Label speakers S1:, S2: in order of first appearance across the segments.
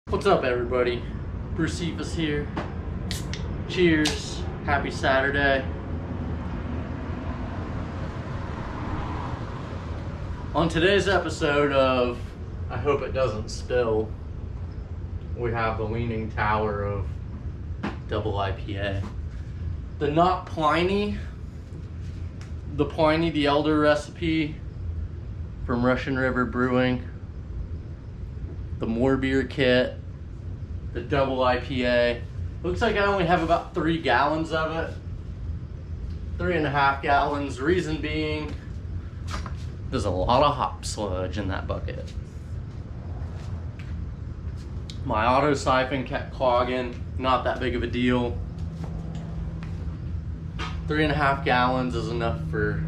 S1: What's up, everybody? Brewcephas here. Cheers. Happy Saturday. On today's episode of I Hope It Doesn't Spill, we have the Leaning Tower of double IPA. The not Pliny, the Pliny the Elder recipe from Russian River Brewing. The more beer kit, the double IPA. Looks like I only have about 3 gallons of it. 3.5 gallons. Reason being, there's a lot of hop sludge in that bucket. My auto siphon kept clogging. Not that big of a deal. 3.5 gallons is enough for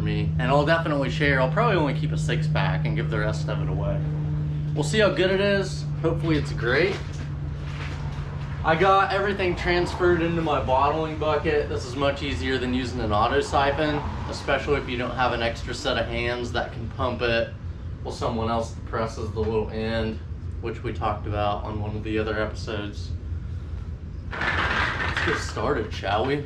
S1: me. And I'll definitely share. I'll probably only keep a 6-pack and give the rest of it away. We'll see how good it is. Hopefully it's great. I got everything transferred into my bottling bucket. This is much easier than using an auto siphon, especially if you don't have an extra set of hands that can pump it while someone else presses the little end, which we talked about on one of the other episodes. Let's get started, shall we?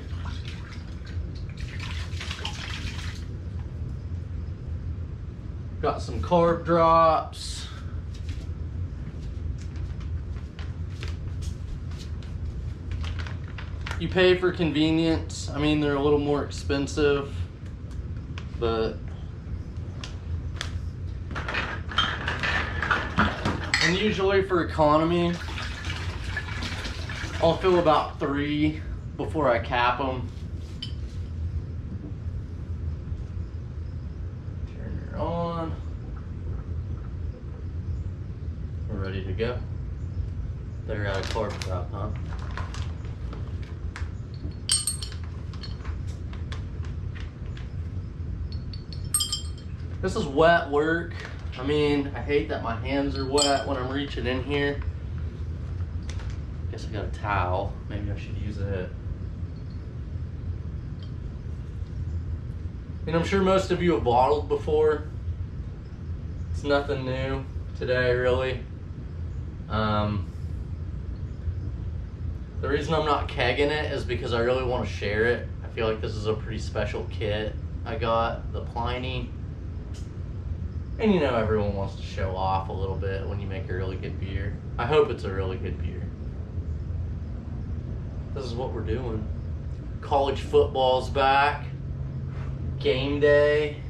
S1: Got some carb drops. You pay for convenience. I mean, they're a little more expensive, but and usually for economy, I'll fill about 3 before I cap them. Turn her on. We're ready to go. They're out of carb drop, huh? This is wet work. I mean, I hate that my hands are wet when I'm reaching in here. Guess I got a towel. Maybe I should use it. And I'm sure most of you have bottled before. It's nothing new today, really. The reason I'm not kegging it is because I really want to share it. I feel like this is a pretty special kit I got, the Pliny. And you know, everyone wants to show off a little bit when you make a really good beer. I hope it's a really good beer. This is what we're doing. College football's back. Game day.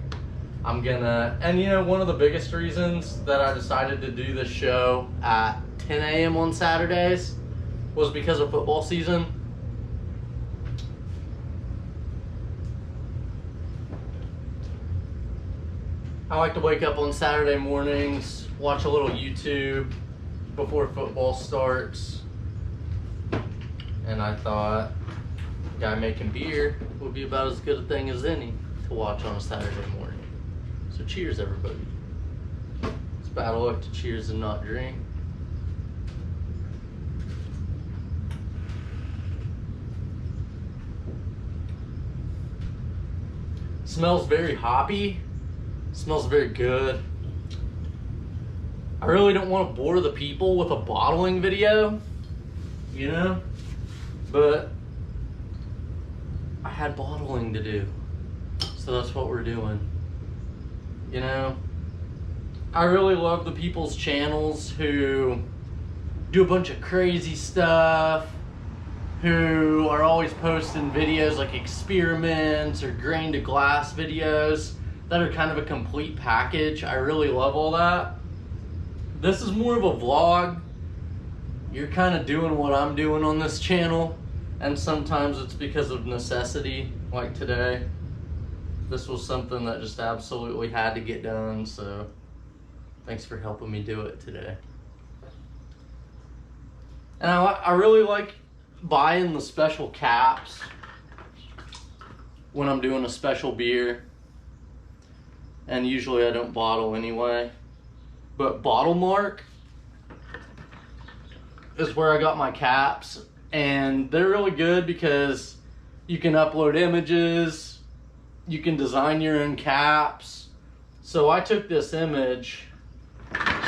S1: And you know, one of the biggest reasons that I decided to do this show at 10 a.m. on Saturdays was because of football season. I like to wake up on Saturday mornings, watch a little YouTube before football starts. And I thought a guy making beer would be about as good a thing as any to watch on a Saturday morning. So cheers, everybody. It's bad luck to cheers and not drink. Smells very hoppy. Smells very good. I really don't want to bore the people with a bottling video, you know, but I had bottling to do, so that's what we're doing. You know, I really love the people's channels who do a bunch of crazy stuff, who are always posting videos like experiments or grain to glass videos that are kind of a complete package. I really love all that. This is more of a vlog. You're kind of doing what I'm doing on this channel, and sometimes it's because of necessity, like today. This was something that just absolutely had to get done, so thanks for helping me do it today. And I really like buying the special caps when I'm doing a special beer. And usually I don't bottle anyway. But Bottle Mark is where I got my caps. And they're really good because you can upload images, you can design your own caps. So I took this image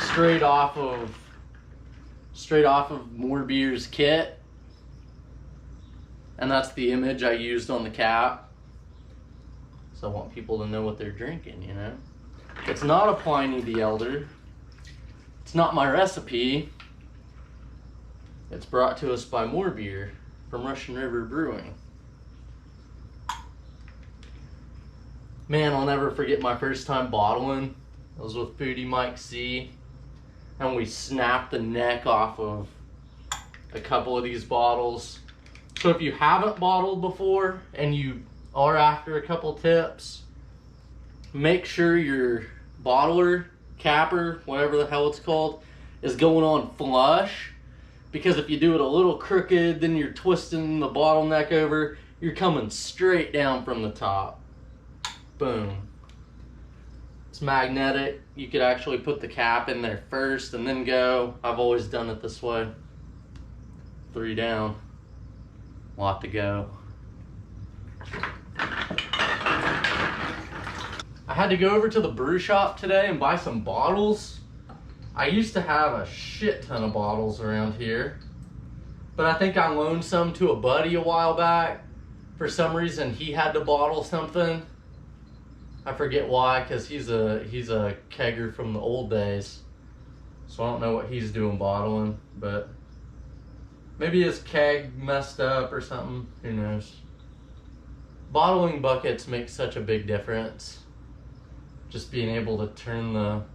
S1: straight off of straight off of More Beer's kit. And that's the image I used on the cap. So I want people to know what they're drinking, you know. It's not a Pliny the Elder. It's not my recipe. It's brought to us by More Beer from Russian River Brewing. Man, I'll never forget my first time bottling. I was with Foodie Mike C. And we snapped the neck off of a couple of these bottles. So if you haven't bottled before and you are after a couple tips, make sure your bottler, capper, whatever the hell it's called, is going on flush. Because if you do it a little crooked, then you're twisting the bottleneck over, you're coming straight down from the top. Boom. It's magnetic. You could actually put the cap in there first and then go. I've always done it this way. 3 down. Lot to go. I had to go over to the brew shop today and buy some bottles. I used to have a shit ton of bottles around here, but I think I loaned some to a buddy a while back. For some reason, he had to bottle something. I forget why, because he's a kegger from the old days. So I don't know what he's doing bottling, but maybe his keg messed up or something. Who knows? Bottling buckets make such a big difference. Just being able to turn the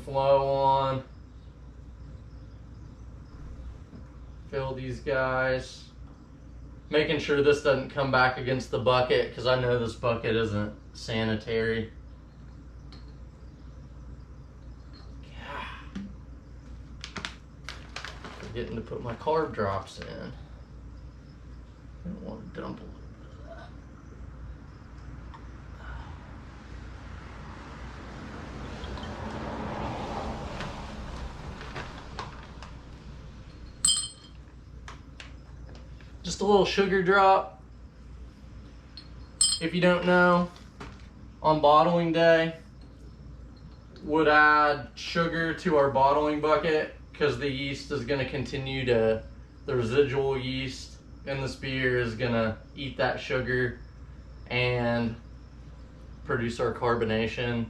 S1: flow on. Fill these guys. Making sure this doesn't come back against the bucket, because I know this bucket isn't sanitary. Yeah. Forgetting to put my carb drops in. I don't want to dump a little bit of that. Just a little sugar drop. If you don't know, on bottling day, would add sugar to our bottling bucket because the yeast is going to continue to, the residual yeast in this beer is going to eat that sugar and produce our carbonation.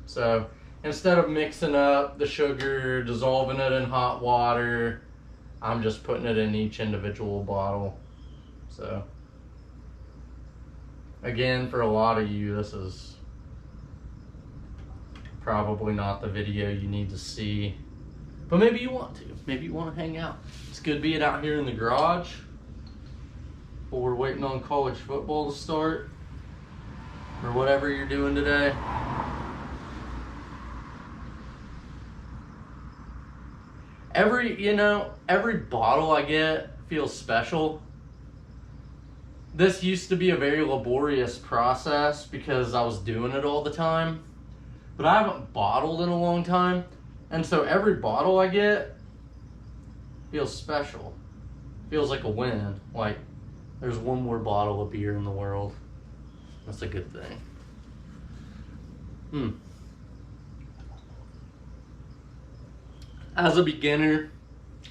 S1: So instead of mixing up the sugar, dissolving it in hot water, I'm just putting it in each individual bottle. So again, for a lot of you, this is probably not the video you need to see, but maybe you want to. Maybe you want to hang out. It's good being out here in the garage while we're waiting on college football to start, or whatever you're doing today. Every bottle I get feels special. This used to be a very laborious process because I was doing it all the time, but I haven't bottled in a long time, and so every bottle I get feels special. Feels like a win, like there's one more bottle of beer in the world. That's a good thing. As a beginner,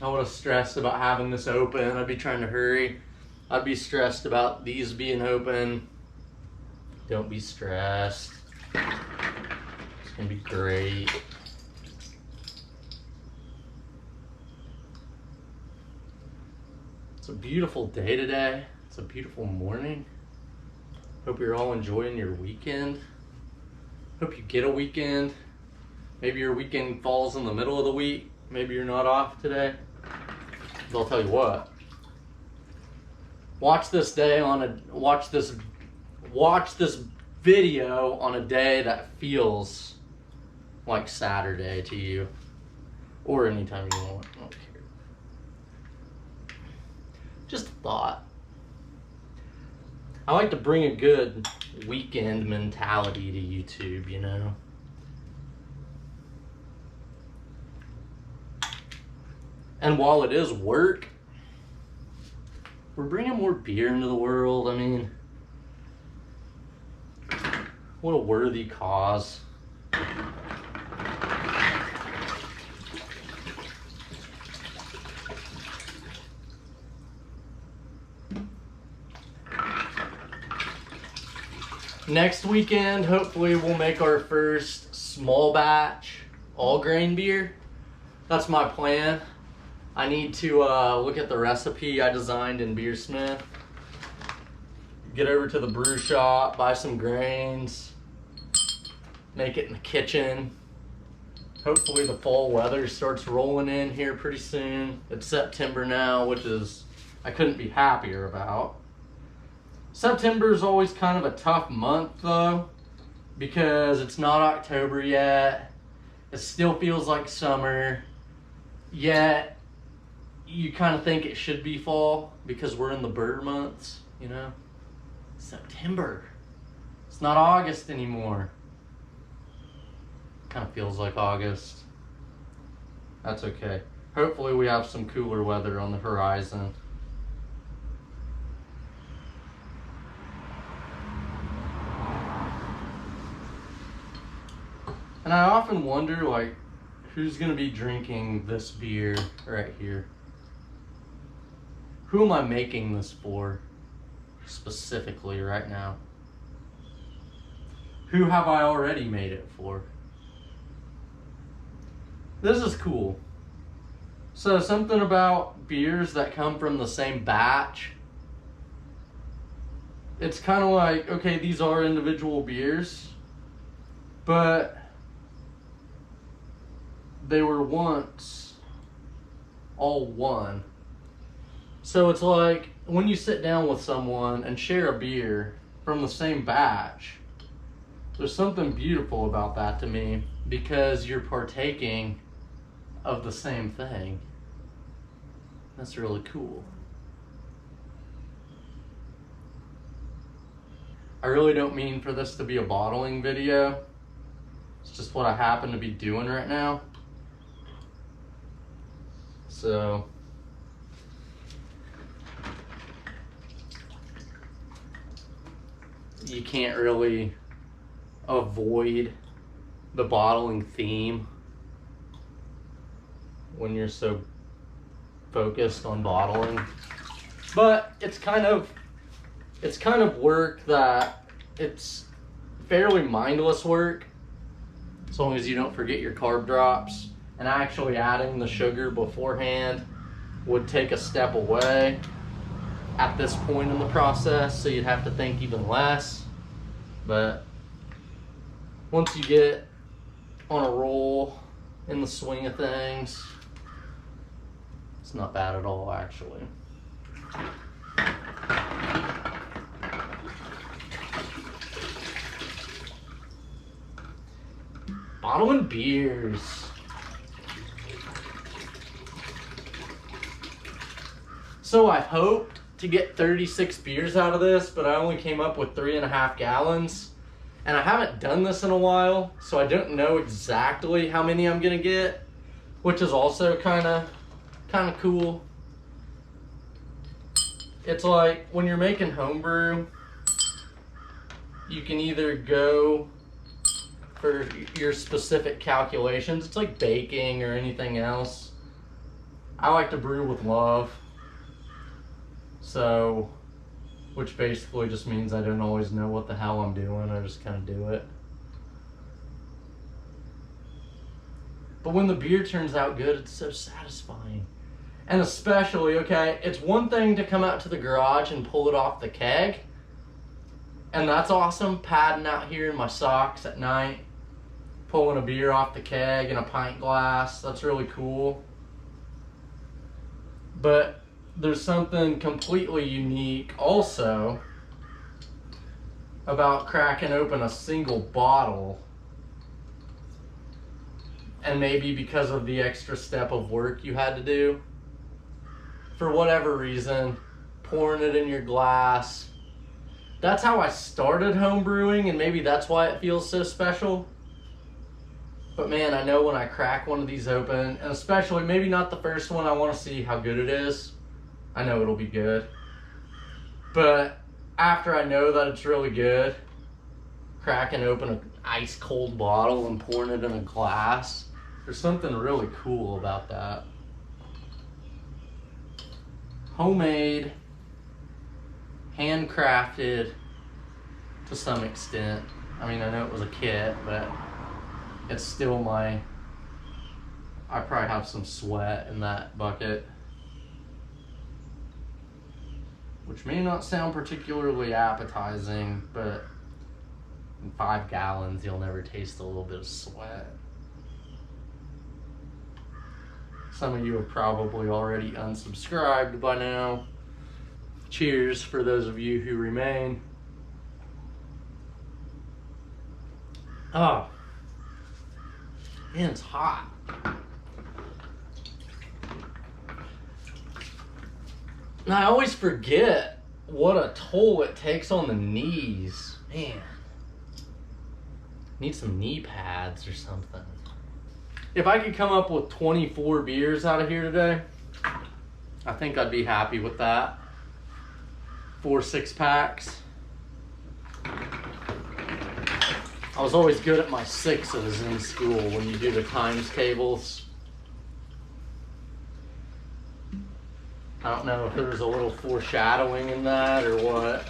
S1: I would have stressed about having this open. I'd be trying to hurry. I'd be stressed about these being open. Don't be stressed. It's gonna be great. It's a beautiful day today. It's a beautiful morning. Hope you're all enjoying your weekend. Hope you get a weekend. Maybe your weekend falls in the middle of the week. Maybe you're not off today. But I'll tell you what. Watch this video on a day that feels like Saturday to you, or anytime you want. I don't care. Just a thought. I like to bring a good weekend mentality to YouTube, you know. And while it is work, we're bringing more beer into the world. I mean, what a worthy cause. Next weekend, hopefully we'll make our first small batch all grain beer. That's my plan. I need to look at the recipe I designed in Beersmith. Get over to the brew shop, buy some grains, make it in the kitchen. Hopefully the fall weather starts rolling in here pretty soon. It's September now, which is, I couldn't be happier about. September is always kind of a tough month though, because it's not October yet. It still feels like summer, yet you kind of think it should be fall because we're in the bird months, you know? September. It's not August anymore. Kind of feels like August. That's okay. Hopefully we have some cooler weather on the horizon. And I often wonder, like, who's gonna be drinking this beer right here? Who am I making this for specifically right now? Who have I already made it for? This is cool. So something about beers that come from the same batch. It's kind of like, okay, these are individual beers, but they were once all one. So it's like when you sit down with someone and share a beer from the same batch, there's something beautiful about that to me, because you're partaking of the same thing. That's really cool. I really don't mean for this to be a bottling video. It's just what I happen to be doing right now. So you can't really avoid the bottling theme when you're so focused on bottling. But it's kind of work that it's fairly mindless work, as long as you don't forget your carb drops. And actually adding the sugar beforehand would take a step away at this point in the process, so you'd have to think even less. But once you get on a roll in the swing of things, it's not bad at all, actually. Bottling beers. So I hoped to get 36 beers out of this, but I only came up with 3.5 gallons. And I haven't done this in a while, so I don't know exactly how many I'm gonna get, which is also kind of cool. It's like when you're making homebrew, you can either go for your specific calculations. It's like baking or anything else. I like to brew with love. So, which basically just means I don't always know what the hell I'm doing. I just kind of do it. But when the beer turns out good, it's so satisfying. And especially, okay, it's one thing to come out to the garage and pull it off the keg. And that's awesome, padding out here in my socks at night, pulling a beer off the keg in a pint glass. That's really cool. But there's something completely unique also about cracking open a single bottle, and maybe because of the extra step of work you had to do, for whatever reason, pouring it in your glass. That's how I started home brewing, and maybe that's why it feels so special. But man, I know when I crack one of these open, and especially maybe not the first one, I want to see how good it is. I know it'll be good. But after I know that it's really good, cracking open an ice cold bottle and pouring it in a glass, there's something really cool about that. Homemade, handcrafted to some extent. I mean, I know it was a kit, but it's still I probably have some sweat in that bucket, which may not sound particularly appetizing, but in 5 gallons, you'll never taste a little bit of sweat. Some of you have probably already unsubscribed by now. Cheers for those of you who remain. Oh, man, it's hot. And I always forget what a toll it takes on the knees. Man, need some knee pads or something. If I could come up with 24 beers out of here today, I think I'd be happy with that. 4 6-packs. I was always good at my 6s in school when you do the times tables. I don't know if there was a little foreshadowing in that or what.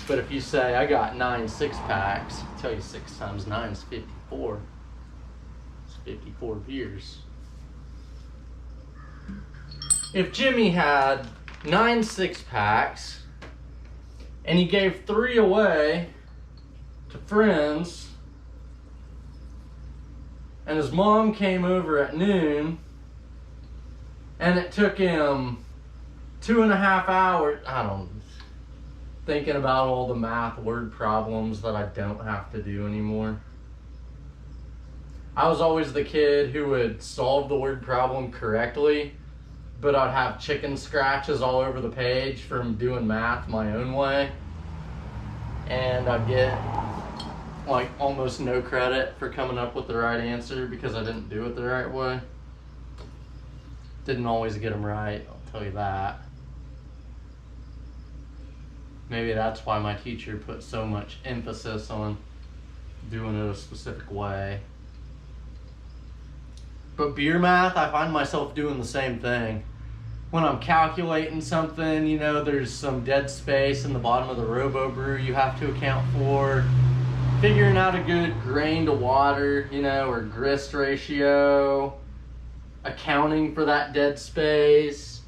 S1: But if you say, I got 9 6-packs, I'll tell you 6 times 9 is 54. 54 beers. If Jimmy had 9 6-packs and he gave 3 away to friends, and his mom came over at noon, and it took him 2.5 hours, thinking about all the math word problems that I don't have to do anymore. I was always the kid who would solve the word problem correctly, but I'd have chicken scratches all over the page from doing math my own way. And I'd get like almost no credit for coming up with the right answer because I didn't do it the right way. Didn't always get them right, I'll tell you that. Maybe that's why my teacher put so much emphasis on doing it a specific way. But beer math, I find myself doing the same thing. When I'm calculating something, you know, there's some dead space in the bottom of the Robo Brew you have to account for. Figuring out a good grain to water, you know, or grist ratio. Accounting for that dead space.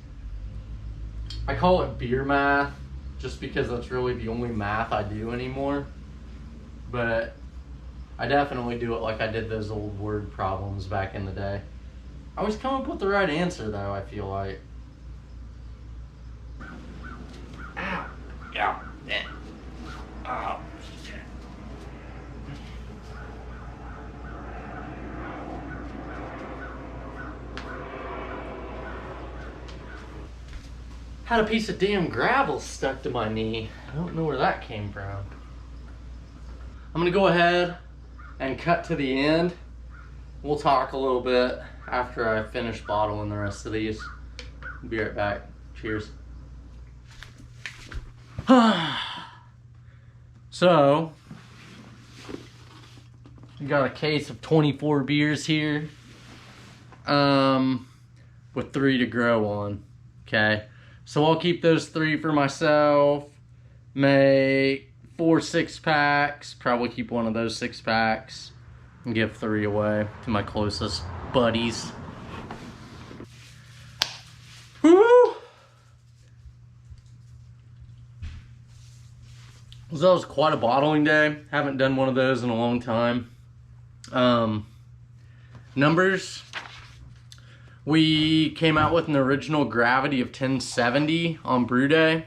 S1: I call it beer math just because that's really the only math I do anymore. But I definitely do it like I did those old word problems back in the day. I always come up with the right answer though, I feel like. Ow. Yeah. Oh. Had a piece of damn gravel stuck to my knee. I don't know where that came from. I'm gonna go ahead and cut to the end. We'll talk a little bit after I finish bottling the rest of these. Be right back. Cheers. So, we got a case of 24 beers here, with 3 to grow on. Okay, so I'll keep those 3 for myself. Make 4 6-packs. Probably keep one of those 6-packs and give 3 away to my closest buddies. Woo! So that was quite a bottling day. Haven't done one of those in a long time. Numbers. We came out with an original gravity of 1070 on brew day.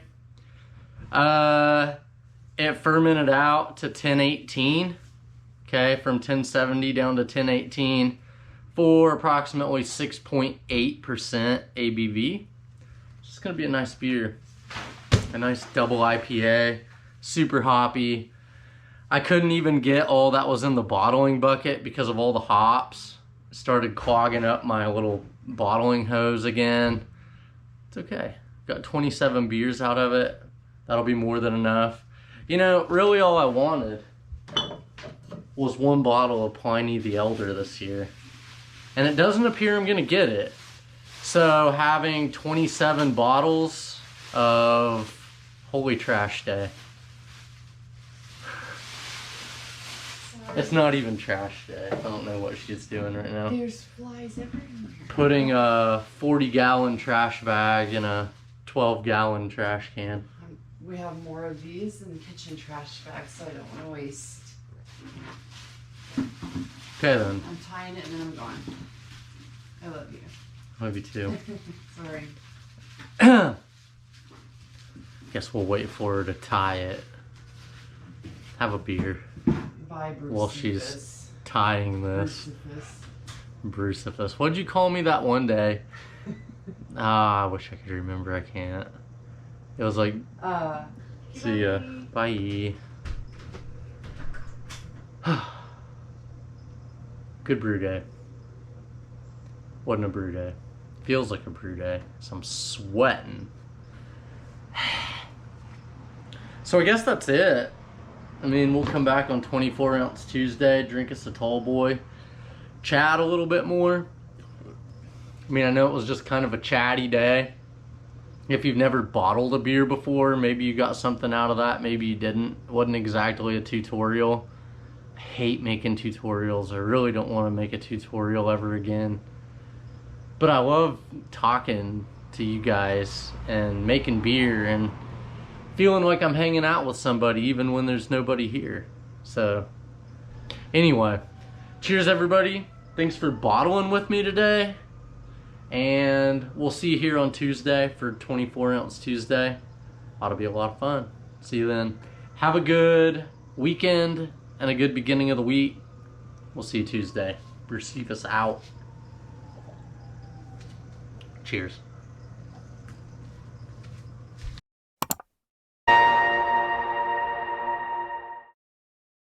S1: It fermented out to 1018. Okay, from 1070 down to 1018 for approximately 6.8% ABV. It's gonna be a nice beer. A nice double IPA, super hoppy. I couldn't even get all that was in the bottling bucket because of all the hops. Started clogging up my little bottling hose again. It's okay. Got 27 beers out of it. That'll be more than enough. You know, really all I wanted was 1 bottle of Pliny the Elder this year. And it doesn't appear I'm gonna get it. So having 27 bottles of Holy Trash Day. It's not even trash day. I don't know what she's doing right now.
S2: There's flies everywhere.
S1: Putting a 40-gallon trash bag in a 12-gallon trash can.
S2: We have more of these in the kitchen trash bags, so I don't want to waste.
S1: Okay then.
S2: I'm tying it and then I'm gone. I love you.
S1: Love you too.
S2: Sorry.
S1: Guess we'll wait for her to tie it. Have a beer.
S2: Bye, Brewcephas.
S1: While she's tying this.
S2: Brewcephas.
S1: Brewcephas. What'd you call me that one day? I wish I could remember. I can't. It was like, see ya. Bye. Good brew day. Wasn't a brew day. Feels like a brew day. So I'm sweating. So I guess that's it. I mean, we'll come back on 24 ounce Tuesday, drink us a tall boy, chat a little bit more. I mean, I know it was just kind of a chatty day. If you've never bottled a beer before, maybe you got something out of that, maybe you didn't. It wasn't exactly a tutorial. I hate making tutorials. I really don't want to make a tutorial ever again. But I love talking to you guys and making beer and feeling like I'm hanging out with somebody even when there's nobody here. So anyway, cheers everybody. Thanks for bottling with me today. And we'll see you here on Tuesday for 24 ounce Tuesday. Ought to be a lot of fun. See you then. Have a good weekend and a good beginning of the week. We'll see you Tuesday. Brewcephas out. Cheers.